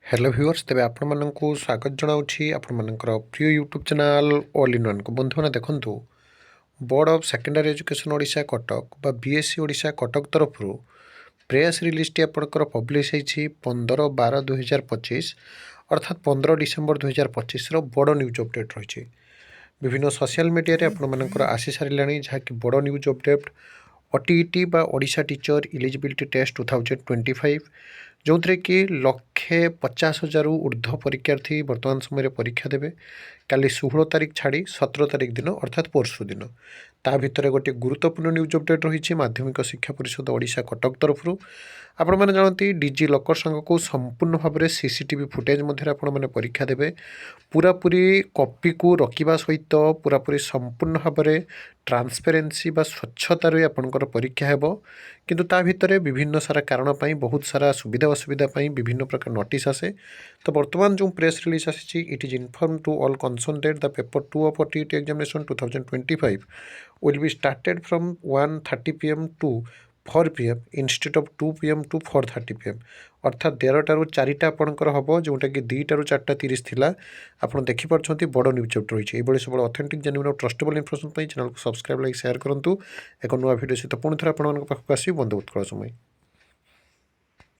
Hello viewers तेज आपण स्वागत जनाऊँगी आपणकर प्रिय YouTube channel all in one को बंधु मैंने देखूँ board of secondary education Odisha Cuttack बा बीएससी ओडिशा कटक तरफ प्रेस रिलीजटी आपणकर पब्लिश होती 15/12/2025 अर्थात 15 डिसेम्बर 2025 बड़ न्यूज अपडेट रही विभिन्न सोशल मीडिया आपंकर आसी सारे जहाँकि बड़ न्यूज अपडेट ओटीईटी बा ओडिशा टीचर इलिजिबिलिटी टेस्ट 2025 जो थे कि 150,000 ऊर्ध्व परीक्षार्थी वर्तमान समय परीक्षा देवे काली 16 तारिख छाड़ी 17 तारिख दिन अर्थात परशु दिन ता भितर गोटे गुरुत्वपूर्ण न्यूज अपडेट रही माध्यमिक शिक्षा परिषद ओडिशा कटक तरफ आपण मैंने जानती डिजी लकर संघ को संपूर्ण भाव में सीसीटीवी फुटेज मध्य आपने परीक्षा देवे पूरापूरी कॉपी को रखा सहित पूरापूरी संपूर्ण भाव में ट्रांसपेरेन्सी बा स्वच्छतार आपंकर परीक्षा हेब किंतु ता भितर विभिन्न सारा कारण बहुत सारा सुविधा असुविधा विभिन्न प्रकार नोटिस आसे तो वर्तमान जो प्रेस रिलीज आसी it is inform to all concern that the paper 2 of OTET examination 2025 will be started from 1:30 PM to 4 PM instead of 2 PM to 4:30 PM अर्थात 13टारू 4टा आपंकर हम जोटा कि 2टारू 4:30 थिला आप देखिपुंट बड़ न्यूज अपडेट रही है सब ऑथेंटिक जेन्युइन और ट्रस्टेबल इनफॉरमेशन चैनल को सब्सक्राइब लाइक शेयर करूँ एक नुआ वीडियो सहित पुणी थे आपको आसवी बंधु उत्कल समय।